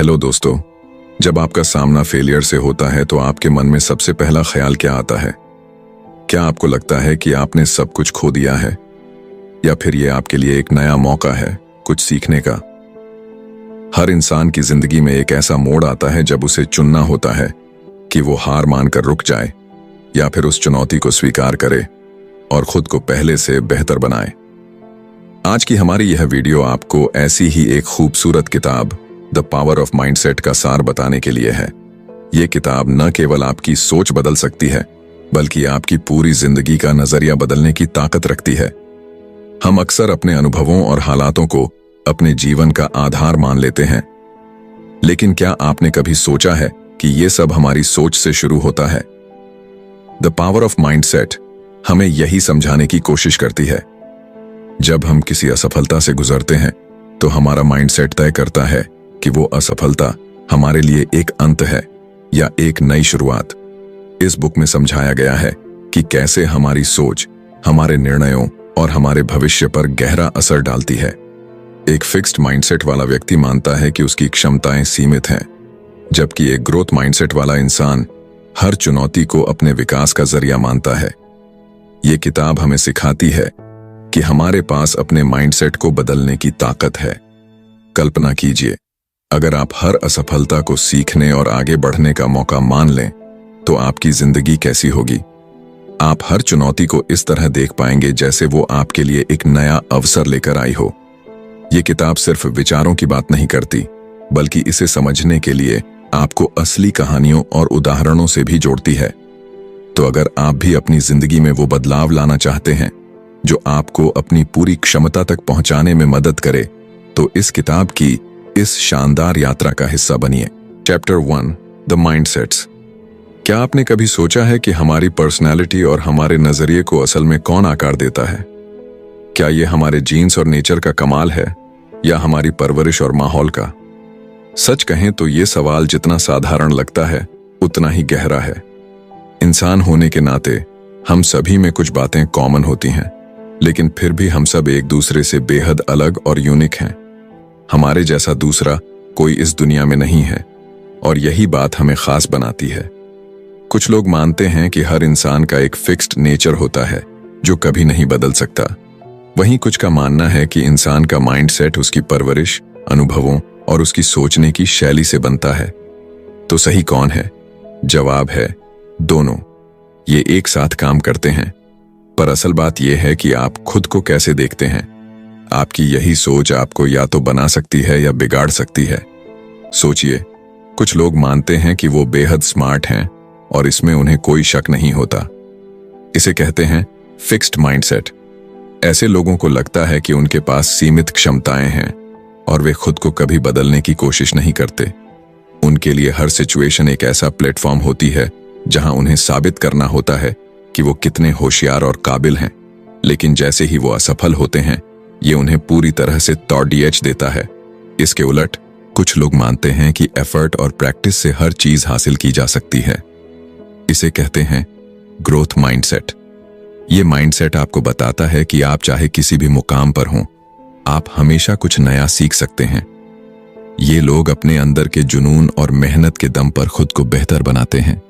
Hello दोस्तों। जब आपका सामना फेलियर से होता है तो आपके मन में सबसे पहला ख्याल क्या आता है? क्या आपको लगता है कि आपने सब कुछ खो दिया है, या फिर ये आपके लिए एक नया मौका है कुछ सीखने का? हर इंसान की जिंदगी में एक ऐसा मोड़ आता है जब उसे चुनना होता है कि वो हार मानकर रुक जाए या फिर उस चुनौती को स्वीकार करे और खुद को पहले से बेहतर बनाए। आज की हमारी यह वीडियो आपको ऐसी ही एक खूबसूरत किताब द पावर ऑफ माइंडसेट का सार बताने के लिए है। ये किताब न केवल आपकी सोच बदल सकती है बल्कि आपकी पूरी जिंदगी का नजरिया बदलने की ताकत रखती है। हम अक्सर अपने अनुभवों और हालातों को अपने जीवन का आधार मान लेते हैं, लेकिन क्या आपने कभी सोचा है कि ये सब हमारी सोच से शुरू होता है? द पावर ऑफ माइंडसेट हमें यही समझाने की कोशिश करती है। जब हम किसी असफलता से गुजरते हैं तो हमारा माइंडसेट तय करता है कि वो असफलता हमारे लिए एक अंत है या एक नई शुरुआत। इस बुक में समझाया गया है कि कैसे हमारी सोच हमारे निर्णयों और हमारे भविष्य पर गहरा असर डालती है। एक फिक्स्ड माइंडसेट वाला व्यक्ति मानता है कि उसकी क्षमताएं सीमित हैं, जबकि एक ग्रोथ माइंडसेट वाला इंसान हर चुनौती को अपने विकास का जरिया मानता है। ये किताब हमें सिखाती है कि हमारे पास अपने माइंडसेट को बदलने की ताकत है। कल्पना कीजिए, अगर आप हर असफलता को सीखने और आगे बढ़ने का मौका मान लें तो आपकी जिंदगी कैसी होगी? आप हर चुनौती को इस तरह देख पाएंगे जैसे वो आपके लिए एक नया अवसर लेकर आई हो। ये किताब सिर्फ विचारों की बात नहीं करती, बल्कि इसे समझने के लिए आपको असली कहानियों और उदाहरणों से भी जोड़ती है। तो अगर आप भी अपनी जिंदगी में वो बदलाव लाना चाहते हैं जो आपको अपनी पूरी क्षमता तक पहुंचाने में मदद करे, तो इस किताब की इस शानदार यात्रा का हिस्सा बनिए। Chapter 1, the mindsets. क्या आपने कभी सोचा है कि हमारी पर्सनैलिटी और हमारे नजरिए को असल में कौन आकार देता है? क्या ये हमारे जीन्स और नेचर का कमाल है या हमारी परवरिश और माहौल का? सच कहें तो ये सवाल जितना साधारण लगता है उतना ही गहरा है। इंसान होने के नाते हम सभी में कुछ बातें कॉमन होती हैं, लेकिन फिर भी हम सब एक दूसरे से बेहद अलग और यूनिक हैं। हमारे जैसा दूसरा कोई इस दुनिया में नहीं है और यही बात हमें खास बनाती है। कुछ लोग मानते हैं कि हर इंसान का एक फिक्स्ड नेचर होता है जो कभी नहीं बदल सकता। वहीं कुछ का मानना है कि इंसान का माइंडसेट उसकी परवरिश, अनुभवों और उसकी सोचने की शैली से बनता है। तो सही कौन है? जवाब है दोनों। ये एक साथ काम करते हैं। पर असल बात यह है कि आप खुद को कैसे देखते हैं। आपकी यही सोच आपको या तो बना सकती है या बिगाड़ सकती है। सोचिए, कुछ लोग मानते हैं कि वो बेहद स्मार्ट हैं और इसमें उन्हें कोई शक नहीं होता। इसे कहते हैं फिक्स्ड माइंडसेट। ऐसे लोगों को लगता है कि उनके पास सीमित क्षमताएं हैं और वे खुद को कभी बदलने की कोशिश नहीं करते। उनके लिए हर सिचुएशन एक ऐसा प्लेटफॉर्म होती है जहां उन्हें साबित करना होता है कि वो कितने होशियार और काबिल हैं। लेकिन जैसे ही वो असफल होते हैं, ये उन्हें पूरी तरह से तोड़िएच देता है। इसके उलट कुछ लोग मानते हैं कि एफर्ट और प्रैक्टिस से हर चीज हासिल की जा सकती है। इसे कहते हैं ग्रोथ माइंडसेट। ये माइंडसेट आपको बताता है कि आप चाहे किसी भी मुकाम पर हों, आप हमेशा कुछ नया सीख सकते हैं। ये लोग अपने अंदर के जुनून और मेहनत के दम पर खुद को बेहतर बनाते हैं।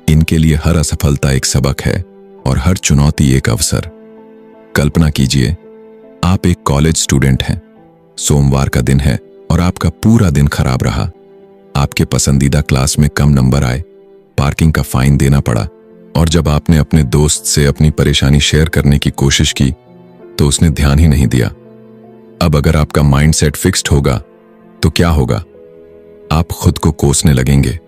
इनके लिए हर असफलता एक सबक है और हर चुनौती एक अवसर। कल्पना कीजिए, आप एक कॉलेज स्टूडेंट हैं। सोमवार का दिन है और आपका पूरा दिन खराब रहा। आपके पसंदीदा क्लास में कम नंबर आए, पार्किंग का फाइन देना पड़ा, और जब आपने अपने दोस्त से अपनी परेशानी शेयर करने की कोशिश की तो उसने ध्यान ही नहीं दिया। अब अगर आपका माइंडसेट फिक्स्ड होगा तो क्या होगा? आप खुद को कोसने लगेंगे।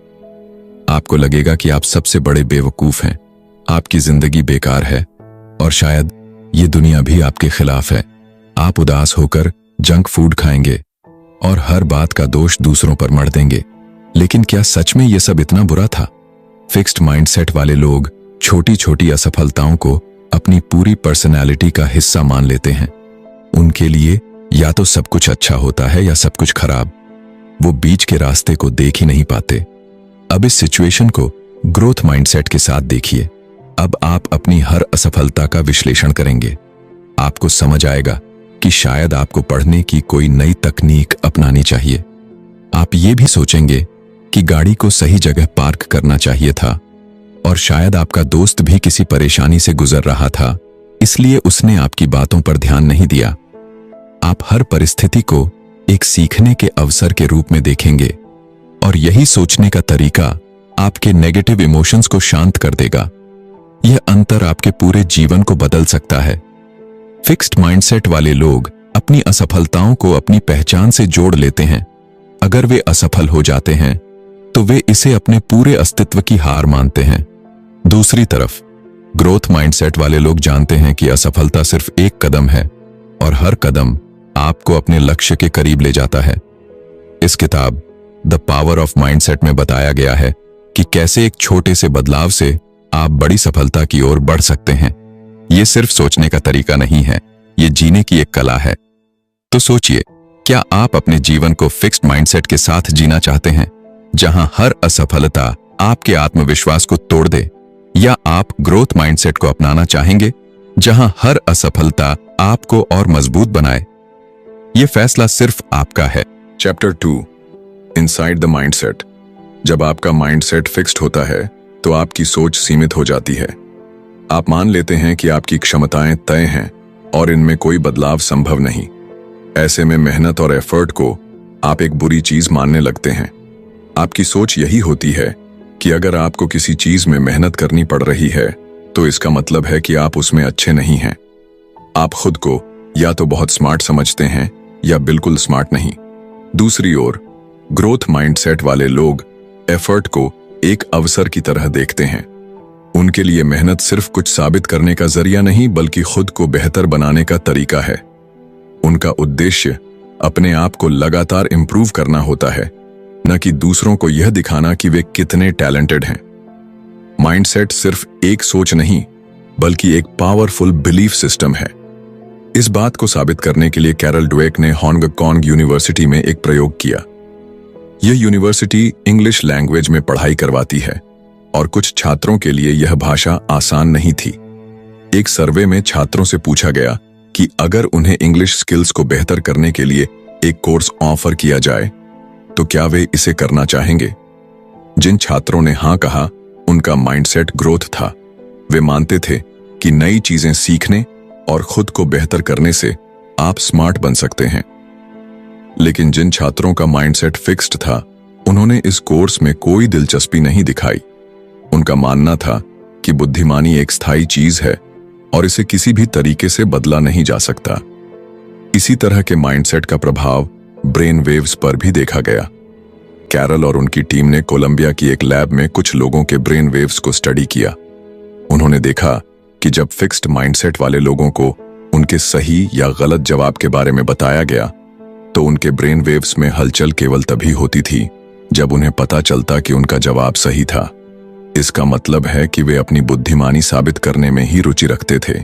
आपको लगेगा कि आप सबसे बड़े बेवकूफ हैं, आपकी जिंदगी बेकार है और शायद ये दुनिया भी आपके खिलाफ है। आप उदास होकर जंक फूड खाएंगे और हर बात का दोष दूसरों पर मढ़ देंगे। लेकिन क्या सच में ये सब इतना बुरा था? फिक्स्ड माइंडसेट वाले लोग छोटी छोटी असफलताओं को अपनी पूरी पर्सनैलिटी का हिस्सा मान लेते हैं। उनके लिए या तो सब कुछ अच्छा होता है या सब कुछ खराब। वो बीच के रास्ते को देख ही नहीं पाते। अब इस सिचुएशन को ग्रोथ माइंडसेट के साथ देखिए। अब आप अपनी हर असफलता का विश्लेषण करेंगे। आपको समझ आएगा कि शायद आपको पढ़ने की कोई नई तकनीक अपनानी चाहिए। आप ये भी सोचेंगे कि गाड़ी को सही जगह पार्क करना चाहिए था, और शायद आपका दोस्त भी किसी परेशानी से गुजर रहा था, इसलिए उसने आपकी बातों पर ध्यान नहीं दिया। आप हर परिस्थिति को एक सीखने के अवसर के रूप में देखेंगे, और यही सोचने का तरीका आपके नेगेटिव इमोशंस को शांत कर देगा। यह अंतर आपके पूरे जीवन को बदल सकता है। फिक्स्ड माइंडसेट वाले लोग अपनी असफलताओं को अपनी पहचान से जोड़ लेते हैं। अगर वे असफल हो जाते हैं तो वे इसे अपने पूरे अस्तित्व की हार मानते हैं। दूसरी तरफ ग्रोथ माइंडसेट वाले लोग जानते हैं कि असफलता सिर्फ एक कदम है, और हर कदम आपको अपने लक्ष्य के करीब ले जाता है। इस किताब द पावर ऑफ माइंडसेट में बताया गया है कि कैसे एक छोटे से बदलाव से आप बड़ी सफलता की ओर बढ़ सकते हैं। यह सिर्फ सोचने का तरीका नहीं है, यह जीने की एक कला है। तो सोचिए, क्या आप अपने जीवन को फिक्स्ड माइंडसेट के साथ जीना चाहते हैं, जहां हर असफलता आपके आत्मविश्वास को तोड़ दे, या आप ग्रोथ माइंडसेट को अपनाना चाहेंगे, जहां हर असफलता आपको और मजबूत बनाए? यह फैसला सिर्फ आपका है। Chapter 2, inside the mindset. जब आपका माइंडसेट फिक्स्ड होता है तो आपकी सोच सीमित हो जाती है। आप मान लेते हैं कि आपकी क्षमताएं तय हैं और इनमें कोई बदलाव संभव नहीं। ऐसे में मेहनत और एफर्ट को आप एक बुरी चीज मानने लगते हैं। आपकी सोच यही होती है कि अगर आपको किसी चीज में मेहनत करनी पड़ रही है तो इसका मतलब है कि आप उसमें अच्छे नहीं हैं। आप खुद को या तो बहुत स्मार्ट समझते हैं या बिल्कुल स्मार्ट नहीं। दूसरी ओर ग्रोथ माइंडसेट वाले लोग एफर्ट को एक अवसर की तरह देखते हैं। उनके लिए मेहनत सिर्फ कुछ साबित करने का जरिया नहीं, बल्कि खुद को बेहतर बनाने का तरीका है। उनका उद्देश्य अपने आप को लगातार इंप्रूव करना होता है, न कि दूसरों को यह दिखाना कि वे कितने टैलेंटेड हैं। माइंडसेट सिर्फ एक सोच नहीं, बल्कि एक पावरफुल बिलीफ सिस्टम है। इस बात को साबित करने के लिए कैरल ड्वेक ने हांगकांग यूनिवर्सिटी में एक प्रयोग किया। यह यूनिवर्सिटी इंग्लिश लैंग्वेज में पढ़ाई करवाती है, और कुछ छात्रों के लिए यह भाषा आसान नहीं थी। एक सर्वे में छात्रों से पूछा गया कि अगर उन्हें इंग्लिश स्किल्स को बेहतर करने के लिए एक कोर्स ऑफर किया जाए तो क्या वे इसे करना चाहेंगे। जिन छात्रों ने हां कहा, उनका माइंडसेट ग्रोथ था। वे मानते थे कि नई चीजें सीखने और खुद को बेहतर करने से आप स्मार्ट बन सकते हैं। लेकिन जिन छात्रों का माइंडसेट फिक्स्ड था, उन्होंने इस कोर्स में कोई दिलचस्पी नहीं दिखाई। उनका मानना था कि बुद्धिमानी एक स्थायी चीज है और इसे किसी भी तरीके से बदला नहीं जा सकता। इसी तरह के माइंडसेट का प्रभाव ब्रेन वेव्स पर भी देखा गया। कैरल और उनकी टीम ने कोलंबिया की एक लैब में कुछ लोगों के ब्रेन वेव्स को स्टडी किया। उन्होंने देखा कि जब फिक्स्ड माइंडसेट वाले लोगों को उनके सही या गलत जवाब के बारे में बताया गया तो उनके ब्रेन वेव्स में हलचल केवल तभी होती थी जब उन्हें पता चलता कि उनका जवाब सही था। इसका मतलब है कि वे अपनी बुद्धिमानी साबित करने में ही रुचि रखते थे,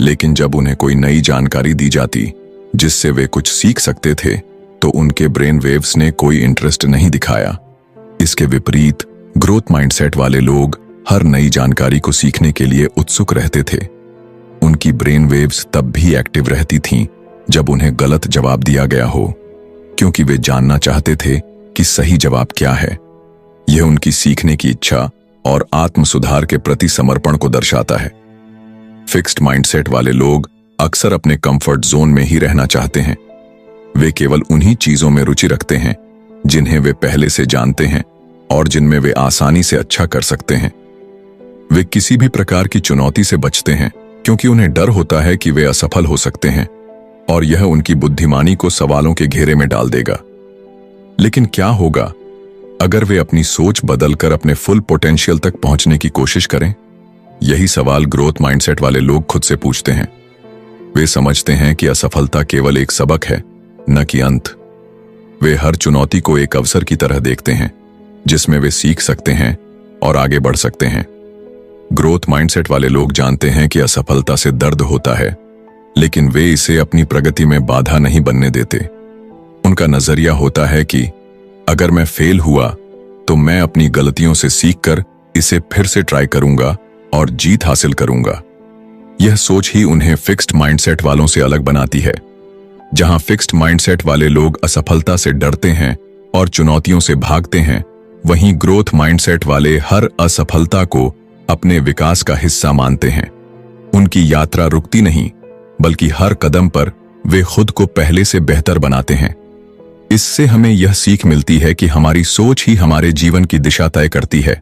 लेकिन जब उन्हें कोई नई जानकारी दी जाती जिससे वे कुछ सीख सकते थे तो उनके ब्रेन वेव्स ने कोई इंटरेस्ट नहीं दिखाया। इसके विपरीत ग्रोथ माइंडसेट वाले लोग हर नई जानकारी को सीखने के लिए उत्सुक रहते थे। उनकी ब्रेन वेव्स तब भी एक्टिव रहती थीं जब उन्हें गलत जवाब दिया गया हो, क्योंकि वे जानना चाहते थे कि सही जवाब क्या है। यह उनकी सीखने की इच्छा और आत्म सुधार के प्रति समर्पण को दर्शाता है। फिक्स्ड माइंडसेट वाले लोग अक्सर अपने कंफर्ट जोन में ही रहना चाहते हैं। वे केवल उन्हीं चीजों में रुचि रखते हैं जिन्हें वे पहले से जानते हैं और जिनमें वे आसानी से अच्छा कर सकते हैं। वे किसी भी प्रकार की चुनौती से बचते हैं क्योंकि उन्हें डर होता है कि वे असफल हो सकते हैं और यह उनकी बुद्धिमानी को सवालों के घेरे में डाल देगा। लेकिन क्या होगा अगर वे अपनी सोच बदलकर अपने फुल पोटेंशियल तक पहुंचने की कोशिश करें? यही सवाल ग्रोथ माइंडसेट वाले लोग खुद से पूछते हैं। वे समझते हैं कि असफलता केवल एक सबक है, न कि अंत। वे हर चुनौती को एक अवसर की तरह देखते हैं जिसमें वे सीख सकते हैं और आगे बढ़ सकते हैं। ग्रोथ माइंडसेट वाले लोग जानते हैं कि असफलता से दर्द होता है, लेकिन वे इसे अपनी प्रगति में बाधा नहीं बनने देते। उनका नजरिया होता है कि अगर मैं फेल हुआ तो मैं अपनी गलतियों से सीखकर इसे फिर से ट्राई करूंगा और जीत हासिल करूंगा। यह सोच ही उन्हें फिक्स्ड माइंडसेट वालों से अलग बनाती है। जहां फिक्स्ड माइंडसेट वाले लोग असफलता से डरते हैं, और चुनौतियों से भागते हैं, वहीं ग्रोथ माइंडसेट वाले हर असफलता को अपने विकास का हिस्सा मानते हैं। उनकी यात्रा रुकती नहीं, बल्कि हर कदम पर वे खुद को पहले से बेहतर बनाते हैं। इससे हमें यह सीख मिलती है कि हमारी सोच ही हमारे जीवन की दिशा तय करती है।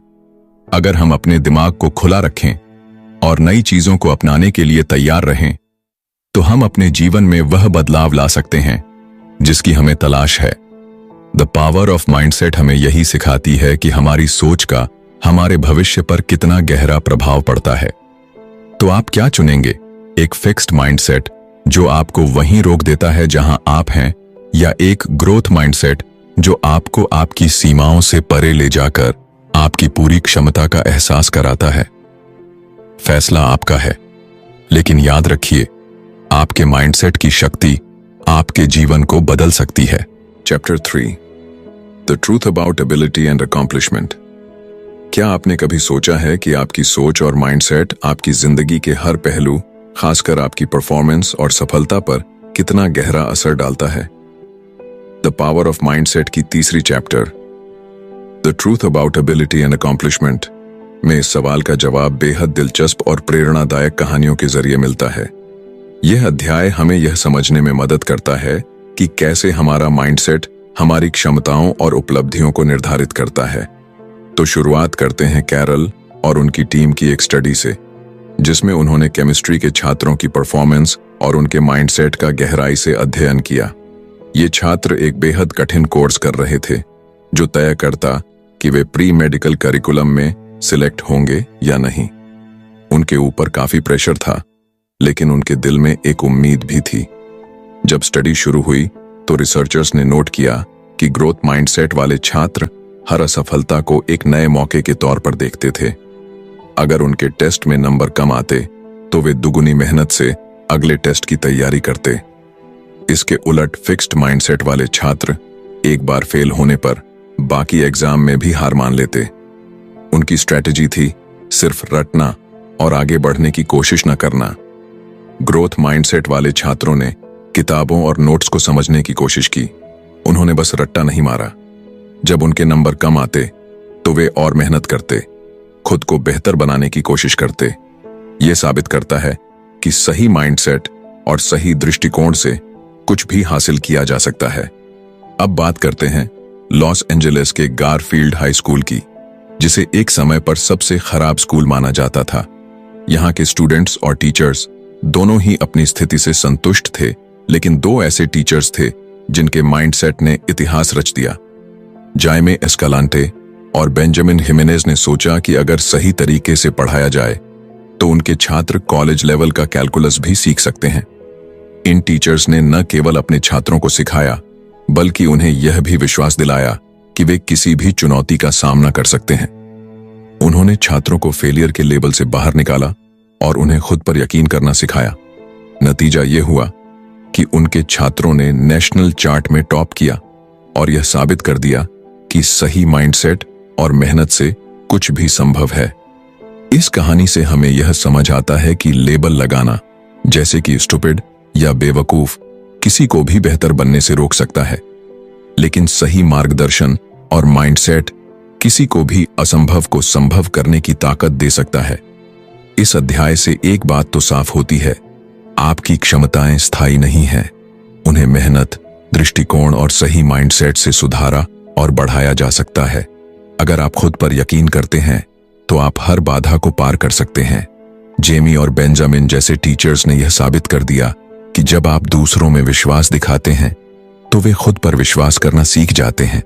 अगर हम अपने दिमाग को खुला रखें और नई चीजों को अपनाने के लिए तैयार रहें, तो हम अपने जीवन में वह बदलाव ला सकते हैं जिसकी हमें तलाश है। द पावर ऑफ माइंडसेट हमें यही सिखाती है कि हमारी सोच का हमारे भविष्य पर कितना गहरा प्रभाव पड़ता है। तो आप क्या चुनेंगे? एक फिक्स्ड माइंडसेट जो आपको वहीं रोक देता है जहां आप हैं, या एक ग्रोथ माइंडसेट जो आपको आपकी सीमाओं से परे ले जाकर आपकी पूरी क्षमता का एहसास कराता है? फैसला आपका है, लेकिन याद रखिए, आपके माइंडसेट की शक्ति आपके जीवन को बदल सकती है। Chapter 3, the truth about ability and accomplishment. क्या आपने कभी सोचा है कि आपकी सोच और माइंडसेट आपकी जिंदगी के हर पहलू, खासकर आपकी परफॉर्मेंस और सफलता पर कितना गहरा असर डालता है? द पावर ऑफ माइंडसेट की तीसरी chapter, the truth about ability and accomplishment में इस सवाल का जवाब बेहद दिलचस्प और प्रेरणादायक कहानियों के जरिए मिलता है। यह अध्याय हमें यह समझने में मदद करता है कि कैसे हमारा माइंडसेट हमारी क्षमताओं और उपलब्धियों को निर्धारित करता है। तो शुरुआत करते हैं कैरल और उनकी टीम की एक स्टडी से, जिसमें उन्होंने केमिस्ट्री के छात्रों की परफॉर्मेंस और उनके माइंडसेट का गहराई से अध्ययन किया। ये छात्र एक बेहद कठिन कोर्स कर रहे थे जो तय करता कि वे प्री मेडिकल करिकुलम में सिलेक्ट होंगे या नहीं। उनके ऊपर काफी प्रेशर था, लेकिन उनके दिल में एक उम्मीद भी थी। जब स्टडी शुरू हुई तो रिसर्चर्स ने नोट किया कि ग्रोथ माइंडसेट वाले छात्र हर असफलता को एक नए मौके के तौर पर देखते थे। अगर उनके टेस्ट में नंबर कम आते तो वे दुगुनी मेहनत से अगले टेस्ट की तैयारी करते। इसके उलट फिक्स्ड माइंडसेट वाले छात्र एक बार फेल होने पर बाकी एग्जाम में भी हार मान लेते। उनकी स्ट्रेटजी थी सिर्फ रटना और आगे बढ़ने की कोशिश न करना। ग्रोथ माइंडसेट वाले छात्रों ने किताबों और नोट्स को समझने की कोशिश की। उन्होंने बस रट्टा नहीं मारा। जब उनके नंबर कम आते तो वे और मेहनत करते, खुद को बेहतर बनाने की कोशिश करते। यह साबित करता है कि सही माइंडसेट और सही दृष्टिकोण से कुछ भी हासिल किया जा सकता है। अब बात करते हैं लॉस एंजलिस के गारफील्ड हाई स्कूल की, जिसे एक समय पर सबसे खराब स्कूल माना जाता था। यहाँ के स्टूडेंट्स और टीचर्स दोनों ही अपनी स्थिति से संतुष्ट थे, लेकिन दो ऐसे टीचर्स थे जिनके माइंडसेट ने इतिहास रच दिया। जाइमे एस्कालांटे और बेंजामिन हिमेनेज ने सोचा कि अगर सही तरीके से पढ़ाया जाए तो उनके छात्र कॉलेज लेवल का कैलकुलस भी सीख सकते हैं। इन टीचर्स ने न केवल अपने छात्रों को सिखाया, बल्कि उन्हें यह भी विश्वास दिलाया कि वे किसी भी चुनौती का सामना कर सकते हैं। उन्होंने छात्रों को फेलियर के लेबल से बाहर निकाला और उन्हें खुद पर यकीन करना सिखाया। नतीजा यह हुआ कि उनके छात्रों ने नेशनल चार्ट में टॉप किया और यह साबित कर दिया कि सही माइंडसेट और मेहनत से कुछ भी संभव है। इस कहानी से हमें यह समझ आता है कि लेबल लगाना, जैसे कि स्टूपिड या बेवकूफ, किसी को भी बेहतर बनने से रोक सकता है, लेकिन सही मार्गदर्शन और माइंडसेट किसी को भी असंभव को संभव करने की ताकत दे सकता है। इस अध्याय से एक बात तो साफ होती है, आपकी क्षमताएं स्थायी नहीं हैं। उन्हें मेहनत, दृष्टिकोण और सही माइंडसेट से सुधारा और बढ़ाया जा सकता है। अगर आप खुद पर यकीन करते हैं तो आप हर बाधा को पार कर सकते हैं। जेमी और बेंजामिन जैसे टीचर्स ने यह साबित कर दिया कि जब आप दूसरों में विश्वास दिखाते हैं तो वे खुद पर विश्वास करना सीख जाते हैं,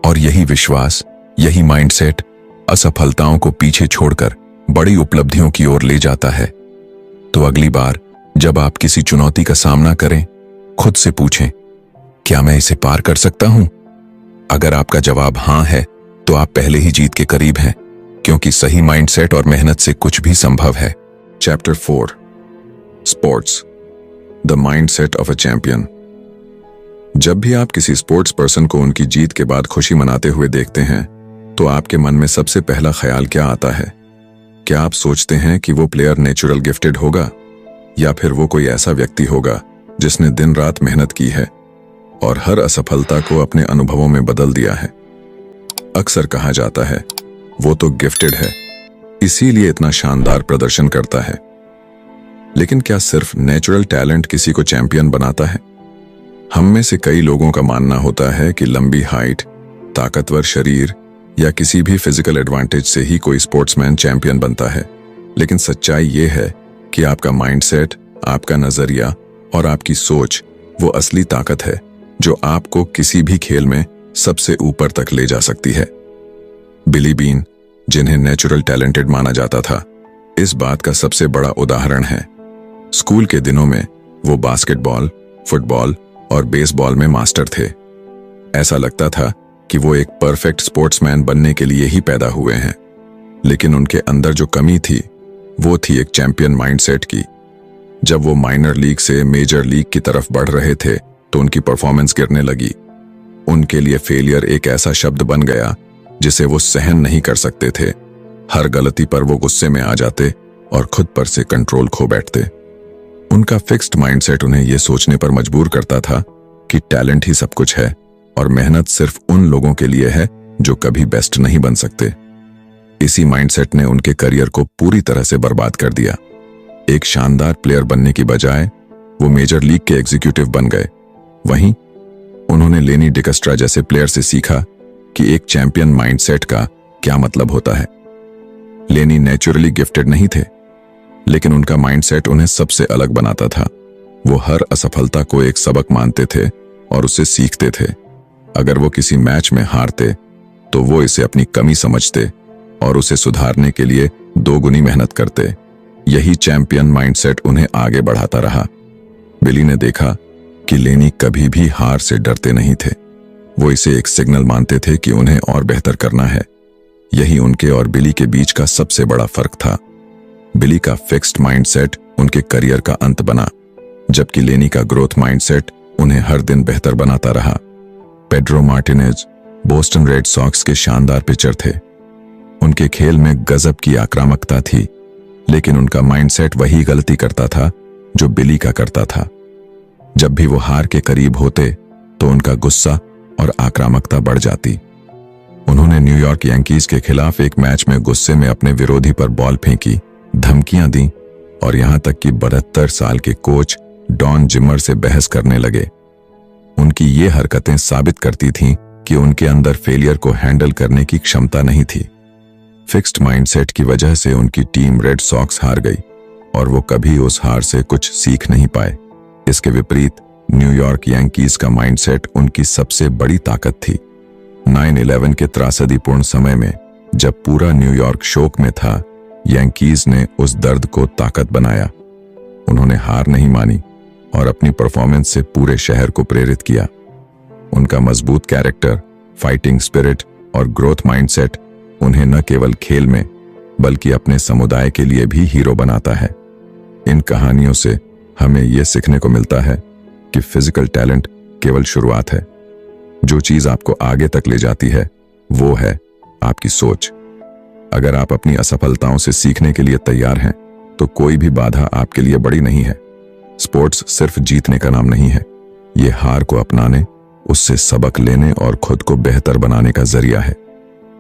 और यही विश्वास, यही माइंडसेट असफलताओं को पीछे छोड़कर बड़ी उपलब्धियों की ओर ले जाता है। तो अगली बार जब आप किसी चुनौती का सामना करें, खुद से पूछें, क्या मैं इसे पार कर सकता हूं? अगर आपका जवाब हां है तो आप पहले ही जीत के करीब हैं, क्योंकि सही माइंडसेट और मेहनत से कुछ भी संभव है। Chapter 4, sports, the mindset of a champion. जब भी आप किसी स्पोर्ट्स पर्सन को उनकी जीत के बाद खुशी मनाते हुए देखते हैं तो आपके मन में सबसे पहला ख्याल क्या आता है? क्या आप सोचते हैं कि वो प्लेयर नेचुरल गिफ्टेड होगा, या फिर वो कोई ऐसा व्यक्ति होगा जिसने दिन रात मेहनत की है और हर असफलता को अपने अनुभवों में बदल दिया है। अक्सर कहा जाता है वो तो गिफ्टेड है, इसीलिए इतना शानदार प्रदर्शन करता है। लेकिन क्या सिर्फ नेचुरल टैलेंट किसी को चैंपियन बनाता है? हम में से कई लोगों का मानना होता है कि लंबी हाइट, ताकतवर शरीर या किसी भी फिजिकल एडवांटेज से ही कोई स्पोर्ट्समैन चैंपियन बनता है। लेकिन सच्चाई ये है कि आपका माइंडसेट, आपका नजरिया और आपकी सोच वो असली ताकत है जो आपको किसी भी खेल में सबसे ऊपर तक ले जा सकती है। बिली बीन, जिन्हें नेचुरल टैलेंटेड माना जाता था, इस बात का सबसे बड़ा उदाहरण है। स्कूल के दिनों में वो बास्केटबॉल, फुटबॉल और बेसबॉल में मास्टर थे। ऐसा लगता था कि वो एक परफेक्ट स्पोर्ट्समैन बनने के लिए ही पैदा हुए हैं। लेकिन उनके अंदर जो कमी थी वो थी एक चैंपियन माइंडसेट की। जब वो माइनर लीग से मेजर लीग की तरफ बढ़ रहे थे तो उनकी परफॉर्मेंस गिरने लगी। उनके लिए फेलियर एक ऐसा शब्द बन गया जिसे वो सहन नहीं कर सकते थे। हर गलती पर वो गुस्से में आ जाते और खुद पर से कंट्रोल खो बैठते। उनका फिक्स्ड माइंडसेट उन्हें यह सोचने पर मजबूर करता था कि टैलेंट ही सब कुछ है और मेहनत सिर्फ उन लोगों के लिए है जो कभी बेस्ट नहीं बन सकते। इसी माइंडसेट ने उनके करियर को पूरी तरह से बर्बाद कर दिया। एक शानदार प्लेयर बनने की बजाय वो मेजर लीग के एग्जीक्यूटिव बन गए। वहीं उन्होंने लेनी डिकस्ट्रा जैसे प्लेयर से सीखा कि एक चैंपियन माइंडसेट का क्या मतलब होता है। लेनी नेचुरली गिफ्टेड नहीं थे, लेकिन उनका माइंडसेट उन्हें सबसे अलग बनाता था। वो हर असफलता को एक सबक मानते थे और उससे सीखते थे। अगर वो किसी मैच में हारते तो वो इसे अपनी कमी समझते और उसे सुधारने के लिए दोगुनी मेहनत करते। यही चैंपियन माइंडसेट उन्हें आगे बढ़ाता रहा। बिली ने देखा कि लेनी कभी भी हार से डरते नहीं थे। वो इसे एक सिग्नल मानते थे कि उन्हें और बेहतर करना है। यही उनके और बिली के बीच का सबसे बड़ा फर्क था। बिली का फिक्स्ड माइंडसेट उनके करियर का अंत बना, जबकि लेनी का ग्रोथ माइंडसेट उन्हें हर दिन बेहतर बनाता रहा। Pedro Martinez Boston Red Sox के शानदार पिचर थे। उनके खेल में गजब की आक्रामकता थी, लेकिन उनका माइंडसेट वही गलती करता था जो बिली का करता था। जब भी वो हार के करीब होते तो उनका गुस्सा और आक्रामकता बढ़ जाती। उन्होंने न्यूयॉर्क यांकीज के खिलाफ एक मैच में गुस्से में अपने विरोधी पर बॉल फेंकी, धमकियां दी और यहां तक कि 72 साल के कोच डॉन जिमर से बहस करने लगे। उनकी ये हरकतें साबित करती थीं कि उनके अंदर फेलियर को हैंडल करने की क्षमता नहीं थी। फिक्स्ड माइंडसेट की वजह से उनकी टीम रेड सॉक्स हार गई और वो कभी उस हार से कुछ सीख नहीं पाए। इसके विपरीत न्यूयॉर्क यांकीज का माइंडसेट उनकी सबसे बड़ी ताकत थी। 9/11 के त्रासदीपूर्ण समय में जब पूरा न्यूयॉर्क शोक में था, यांकीज ने उस दर्द को ताकत बनाया। उन्होंने हार नहीं मानी और अपनी परफॉर्मेंस से पूरे शहर को प्रेरित किया। उनका मजबूत कैरेक्टर, फाइटिंग स्पिरिट और ग्रोथ माइंडसेट उन्हें न केवल खेल में बल्कि अपने समुदाय के लिए भी हीरो बनाता है। इन कहानियों से हमें यह सीखने को मिलता है कि फिजिकल टैलेंट केवल शुरुआत है। जो चीज आपको आगे तक ले जाती है वो है आपकी सोच। अगर आप अपनी असफलताओं से सीखने के लिए तैयार हैं तो कोई भी बाधा आपके लिए बड़ी नहीं है। स्पोर्ट्स सिर्फ जीतने का नाम नहीं है, ये हार को अपनाने, उससे सबक लेने और खुद को बेहतर बनाने का जरिया है।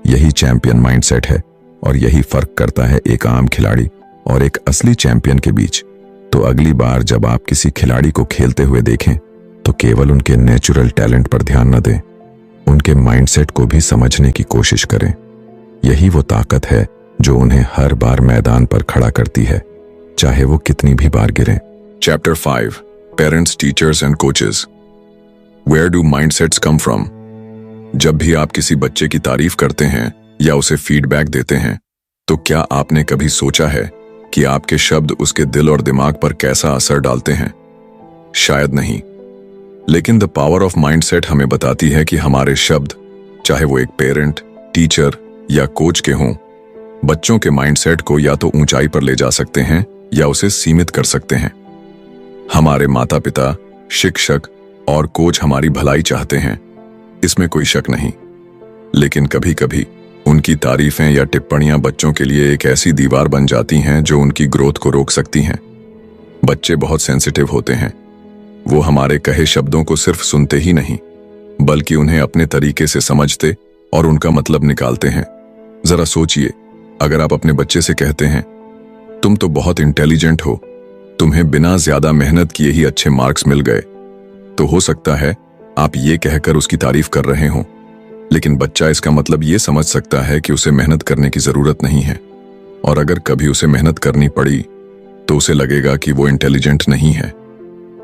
यही चैंपियन माइंडसेट है और यही फर्क करता है एक आम खिलाड़ी और एक असली चैंपियन के बीच। तो अगली बार जब आप किसी खिलाड़ी को खेलते हुए देखें तो केवल उनके नेचुरल टैलेंट पर ध्यान न दें, उनके माइंडसेट को भी समझने की कोशिश करें। यही वो ताकत है जो उन्हें हर बार मैदान पर खड़ा करती है, चाहे वो कितनी भी बार गिरें। Chapter 5 Parents, Teachers and Coaches. Where do mindsets come from? जब भी आप किसी बच्चे की तारीफ करते हैं या उसे फीडबैक देते हैं तो क्या आपने कभी सोचा है कि आपके शब्द उसके दिल और दिमाग पर कैसा असर डालते हैं? शायद नहीं, लेकिन द पावर ऑफ माइंडसेट हमें बताती है कि हमारे शब्द, चाहे वो एक पेरेंट, टीचर या कोच के हों, बच्चों के माइंडसेट को या तो ऊंचाई पर ले जा सकते हैं या उसे सीमित कर सकते हैं। हमारे माता पिता, शिक्षक और कोच हमारी भलाई चाहते हैं, इसमें कोई शक नहीं। लेकिन कभी कभी उनकी तारीफें या टिप्पणियां बच्चों के लिए एक ऐसी दीवार बन जाती हैं जो उनकी ग्रोथ को रोक सकती हैं। बच्चे बहुत सेंसिटिव होते हैं। वो हमारे कहे शब्दों को सिर्फ सुनते ही नहीं, बल्कि उन्हें अपने तरीके से समझते और उनका मतलब निकालते हैं। जरा सोचिए, अगर आप अपने बच्चे से कहते हैं, तुम तो बहुत इंटेलिजेंट हो, तुम्हें बिना ज्यादा मेहनत किए ही अच्छे मार्क्स मिल गए, तो हो सकता है आप ये कहकर उसकी तारीफ कर रहे हो, लेकिन बच्चा इसका मतलब ये समझ सकता है कि उसे मेहनत करने की जरूरत नहीं है, और अगर कभी उसे मेहनत करनी पड़ी तो उसे लगेगा कि वो इंटेलिजेंट नहीं है।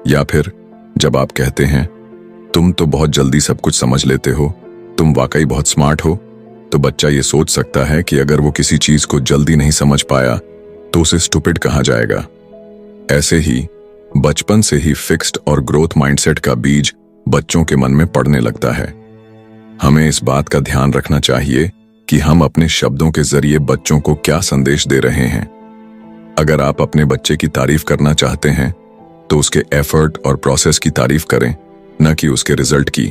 या फिर जब आप कहते हैं, तुम तो बहुत जल्दी सब कुछ समझ लेते हो, तुम वाकई बहुत स्मार्ट हो, तो बच्चा ये सोच सकता है कि अगर वो किसी चीज को जल्दी नहीं समझ पाया तो उसे स्टूपिड कहा जाएगा। ऐसे ही बचपन से ही फिक्स्ड और ग्रोथ माइंडसेट का बीज बच्चों के मन में पड़ने लगता है। हमें इस बात का ध्यान रखना चाहिए कि हम अपने शब्दों के जरिए बच्चों को क्या संदेश दे रहे हैं। अगर आप अपने बच्चे की तारीफ करना चाहते हैं तो उसके एफर्ट और प्रोसेस की तारीफ करें, न कि उसके रिजल्ट की।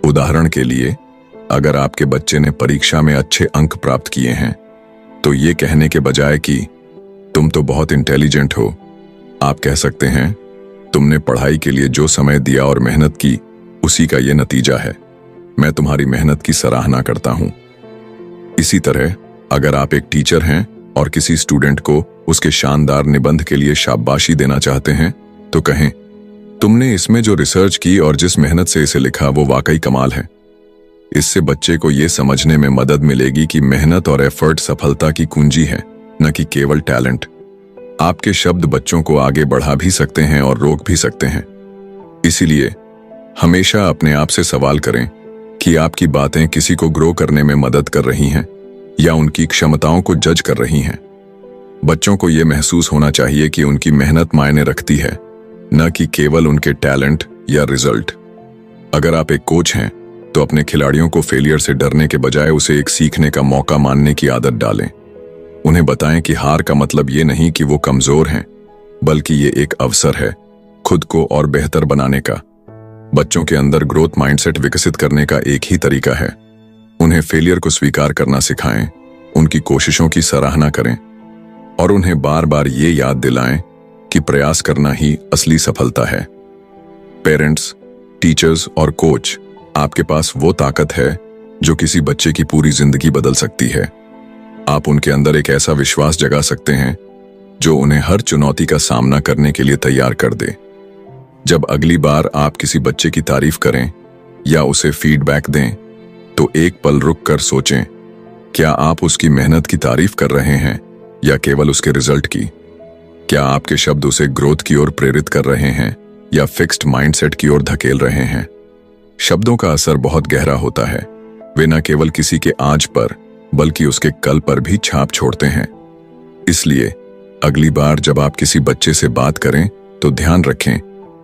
उदाहरण के लिए, अगर आपके बच्चे ने परीक्षा में अच्छे अंक प्राप्त किए हैं तो ये कहने के बजाय कि तुम तो बहुत इंटेलिजेंट हो, आप कह सकते हैं, तुमने पढ़ाई के लिए जो समय दिया और मेहनत की, उसी का ये नतीजा है। मैं तुम्हारी मेहनत की सराहना करता हूं। इसी तरह अगर आप एक टीचर हैं और किसी स्टूडेंट को उसके शानदार निबंध के लिए शाबाशी देना चाहते हैं तो कहें, तुमने इसमें जो रिसर्च की और जिस मेहनत से इसे लिखा वो वाकई कमाल है। इससे बच्चे को यह समझने में मदद मिलेगी कि मेहनत और एफर्ट सफलता की कुंजी है, न कि केवल टैलेंट। आपके शब्द बच्चों को आगे बढ़ा भी सकते हैं और रोक भी सकते हैं। इसीलिए हमेशा अपने आप से सवाल करें कि आपकी बातें किसी को ग्रो करने में मदद कर रही हैं या उनकी क्षमताओं को जज कर रही हैं। बच्चों को यह महसूस होना चाहिए कि उनकी मेहनत मायने रखती है, न कि केवल उनके टैलेंट या रिजल्ट। अगर आप एक कोच हैं तो अपने खिलाड़ियों को फेलियर से डरने के बजाय उसे एक सीखने का मौका मानने की आदत डालें। उन्हें बताएं कि हार का मतलब ये नहीं कि वो कमजोर हैं, बल्कि ये एक अवसर है खुद को और बेहतर बनाने का। बच्चों के अंदर ग्रोथ माइंडसेट विकसित करने का एक ही तरीका है, उन्हें फेलियर को स्वीकार करना सिखाएं, उनकी कोशिशों की सराहना करें और उन्हें बार बार ये याद दिलाएं कि प्रयास करना ही असली सफलता है। पेरेंट्स, टीचर्स और कोच, आपके पास वो ताकत है जो किसी बच्चे की पूरी जिंदगी बदल सकती है। आप उनके अंदर एक ऐसा विश्वास जगा सकते हैं जो उन्हें हर चुनौती का सामना करने के लिए तैयार कर दे। जब अगली बार आप किसी बच्चे की तारीफ करें या उसे फीडबैक दें तो एक पल रुक कर सोचें, क्या आप उसकी मेहनत की तारीफ कर रहे हैं या केवल उसके रिजल्ट की? क्या आपके शब्द उसे ग्रोथ की ओर प्रेरित कर रहे हैं या फिक्स्ड माइंडसेट की ओर धकेल रहे हैं? शब्दों का असर बहुत गहरा होता है। वे न केवल किसी के आज पर बल्कि उसके कल पर भी छाप छोड़ते हैं। इसलिए अगली बार जब आप किसी बच्चे से बात करें तो ध्यान रखें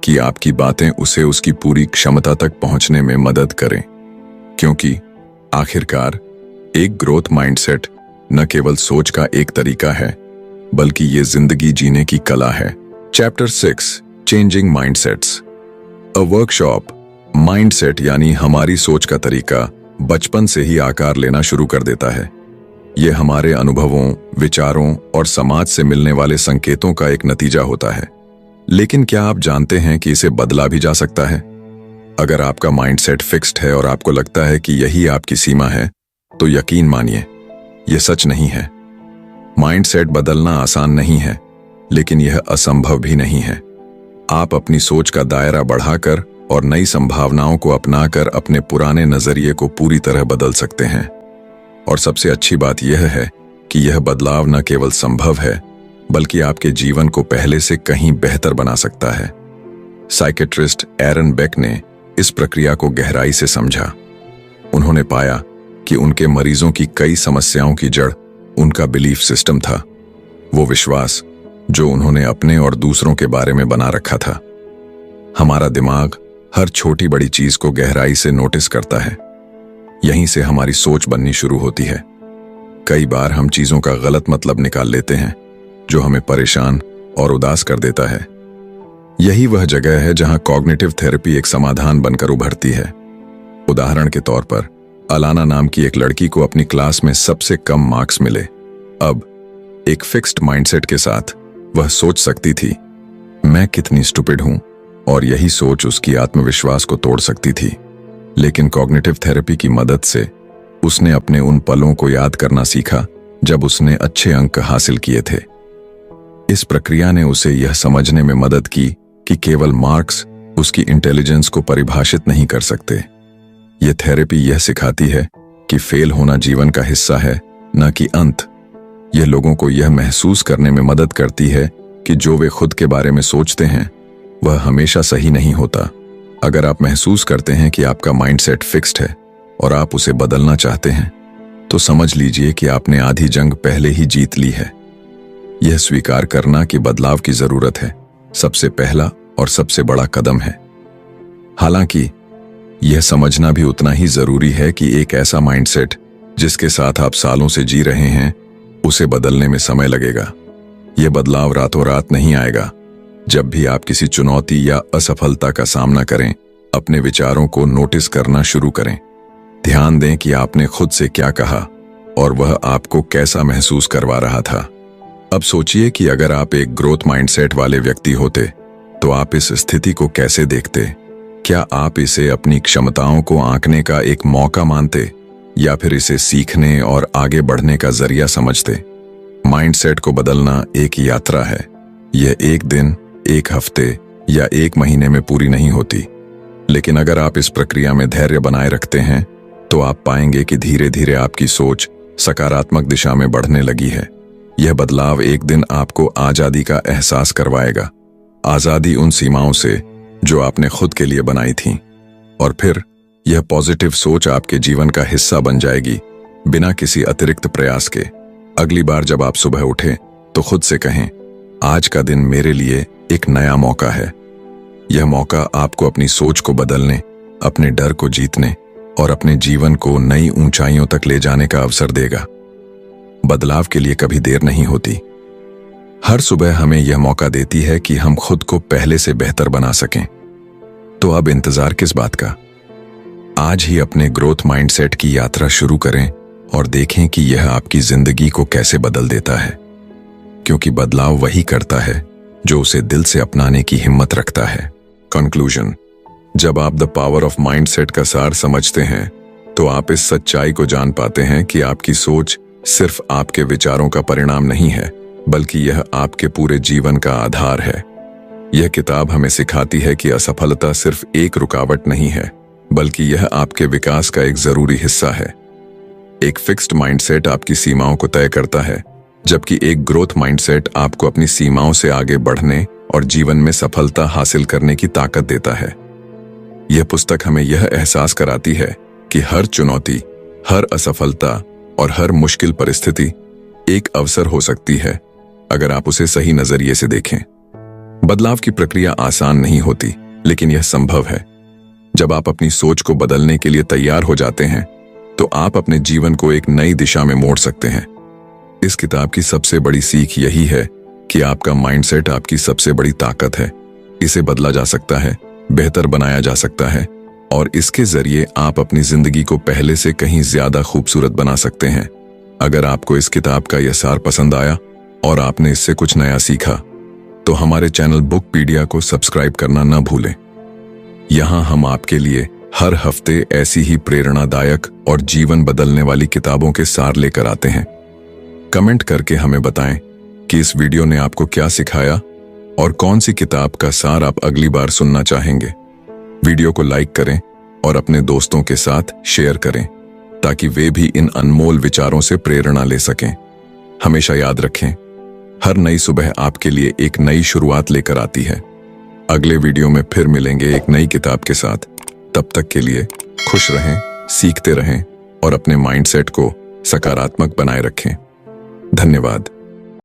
कि आपकी बातें उसे उसकी पूरी क्षमता तक पहुंचने में मदद करें, क्योंकि आखिरकार एक ग्रोथ माइंडसेट न केवल सोच का एक तरीका है, बल्कि ये जिंदगी जीने की कला है। Chapter 6, changing mindsets. A workshop. Mindset यानी हमारी सोच का तरीका बचपन से ही आकार लेना शुरू कर देता है। यह हमारे अनुभवों, विचारों और समाज से मिलने वाले संकेतों का एक नतीजा होता है। लेकिन क्या आप जानते हैं कि इसे बदला भी जा सकता है? अगर आपका माइंडसेट फिक्स्ड है और आपको लगता है कि यही आपकी सीमा है, तो यकीन मानिए, यह सच नहीं है। माइंडसेट बदलना आसान नहीं है, लेकिन यह असंभव भी नहीं है। आप अपनी सोच का दायरा बढ़ाकर और नई संभावनाओं को अपनाकर अपने पुराने नजरिए को पूरी तरह बदल सकते हैं। और सबसे अच्छी बात यह है कि यह बदलाव न केवल संभव है, बल्कि आपके जीवन को पहले से कहीं बेहतर बना सकता है। साइकेट्रिस्ट एरन बेक ने इस प्रक्रिया को गहराई से समझा। उन्होंने पाया कि उनके मरीजों की कई समस्याओं की जड़ उनका बिलीफ सिस्टम था, वो विश्वास जो उन्होंने अपने और दूसरों के बारे में बना रखा था। हमारा दिमाग हर छोटी बड़ी चीज को गहराई से नोटिस करता है। यहीं से हमारी सोच बननी शुरू होती है। कई बार हम चीजों का गलत मतलब निकाल लेते हैं, जो हमें परेशान और उदास कर देता है। यही वह जगह है जहां कॉग्निटिव थेरेपी एक समाधान बनकर उभरती है। उदाहरण के तौर पर, अलाना नाम की एक लड़की को अपनी क्लास में सबसे कम मार्क्स मिले। अब एक फिक्स्ड माइंडसेट के साथ वह सोच सकती थी, मैं कितनी स्टूपिड हूं, और यही सोच उसकी आत्मविश्वास को तोड़ सकती थी। लेकिन कॉग्निटिव थेरेपी की मदद से उसने अपने उन पलों को याद करना सीखा जब उसने अच्छे अंक हासिल किए थे। इस प्रक्रिया ने उसे यह समझने में मदद की कि केवल मार्क्स उसकी इंटेलिजेंस को परिभाषित नहीं कर सकते। यह थेरेपी यह सिखाती है कि फेल होना जीवन का हिस्सा है, न कि अंत। यह लोगों को यह महसूस करने में मदद करती है कि जो वे खुद के बारे में सोचते हैं वह हमेशा सही नहीं होता। अगर आप महसूस करते हैं कि आपका माइंडसेट फिक्स्ड है और आप उसे बदलना चाहते हैं, तो समझ लीजिए कि आपने आधी जंग पहले ही जीत ली है। यह स्वीकार करना कि बदलाव की जरूरत है सबसे पहला और सबसे बड़ा कदम है। हालांकि यह समझना भी उतना ही जरूरी है कि एक ऐसा माइंडसेट जिसके साथ आप सालों से जी रहे हैं, उसे बदलने में समय लगेगा। यह बदलाव रातों रात नहीं आएगा। जब भी आप किसी चुनौती या असफलता का सामना करें, अपने विचारों को नोटिस करना शुरू करें। ध्यान दें कि आपने खुद से क्या कहा और वह आपको कैसा महसूस करवा रहा था। अब सोचिए कि अगर आप एक ग्रोथ माइंडसेट वाले व्यक्ति होते तो आप इस स्थिति को कैसे देखते? क्या आप इसे अपनी क्षमताओं को आंकने का एक मौका मानते या फिर इसे सीखने और आगे बढ़ने का जरिया समझते? माइंडसेट को बदलना एक यात्रा है। यह एक दिन, एक हफ्ते या एक महीने में पूरी नहीं होती। लेकिन अगर आप इस प्रक्रिया में धैर्य बनाए रखते हैं तो आप पाएंगे कि धीरे धीरे आपकी सोच सकारात्मक दिशा में बढ़ने लगी है। यह बदलाव एक दिन आपको आजादी का एहसास करवाएगा। आजादी उन सीमाओं से जो आपने खुद के लिए बनाई थी। और फिर यह पॉजिटिव सोच आपके जीवन का हिस्सा बन जाएगी, बिना किसी अतिरिक्त प्रयास के। अगली बार जब आप सुबह उठें तो खुद से कहें, आज का दिन मेरे लिए एक नया मौका है। यह मौका आपको अपनी सोच को बदलने, अपने डर को जीतने और अपने जीवन को नई ऊंचाइयों तक ले जाने का अवसर देगा। बदलाव के लिए कभी देर नहीं होती। हर सुबह हमें यह मौका देती है कि हम खुद को पहले से बेहतर बना सकें। तो अब इंतजार किस बात का? आज ही अपने ग्रोथ माइंडसेट की यात्रा शुरू करें और देखें कि यह आपकी जिंदगी को कैसे बदल देता है। क्योंकि बदलाव वही करता है जो उसे दिल से अपनाने की हिम्मत रखता है। कंक्लूजन: जब आप द पावर ऑफ माइंडसेट का सार समझते हैं तो आप इस सच्चाई को जान पाते हैं कि आपकी सोच सिर्फ आपके विचारों का परिणाम नहीं है, बल्कि यह आपके पूरे जीवन का आधार है। यह किताब हमें सिखाती है कि असफलता सिर्फ एक रुकावट नहीं है, बल्कि यह आपके विकास का एक जरूरी हिस्सा है। एक फिक्स्ड माइंडसेट आपकी सीमाओं को तय करता है, जबकि एक ग्रोथ माइंडसेट आपको अपनी सीमाओं से आगे बढ़ने और जीवन में सफलता हासिल करने की ताकत देता है। यह पुस्तक हमें यह एहसास कराती है कि हर चुनौती, हर असफलता और हर मुश्किल परिस्थिति एक अवसर हो सकती है, अगर आप उसे सही नजरिए से देखें। बदलाव की प्रक्रिया आसान नहीं होती, लेकिन यह संभव है। जब आप अपनी सोच को बदलने के लिए तैयार हो जाते हैं तो आप अपने जीवन को एक नई दिशा में मोड़ सकते हैं। इस किताब की सबसे बड़ी सीख यही है कि आपका माइंडसेट आपकी सबसे बड़ी ताकत है। इसे बदला जा सकता है, बेहतर बनाया जा सकता है और इसके जरिए आप अपनी जिंदगी को पहले से कहीं ज्यादा खूबसूरत बना सकते हैं। अगर आपको इस किताब का यह सार पसंद आया और आपने इससे कुछ नया सीखा, तो हमारे चैनल बुकपीडिया को सब्सक्राइब करना न भूलें। यहाँ हम आपके लिए हर हफ्ते ऐसी ही प्रेरणादायक और जीवन बदलने वाली किताबों के सार लेकर आते हैं। कमेंट करके हमें बताएं कि इस वीडियो ने आपको क्या सिखाया और कौन सी किताब का सार आप अगली बार सुनना चाहेंगे। वीडियो को लाइक करें और अपने दोस्तों के साथ शेयर करें ताकि वे भी इन अनमोल विचारों से प्रेरणा ले सकें। हमेशा याद रखें, हर नई सुबह आपके लिए एक नई शुरुआत लेकर आती है। अगले वीडियो में फिर मिलेंगे एक नई किताब के साथ। तब तक के लिए खुश रहें, सीखते रहें और अपने माइंडसेट को सकारात्मक बनाए रखें। धन्यवाद।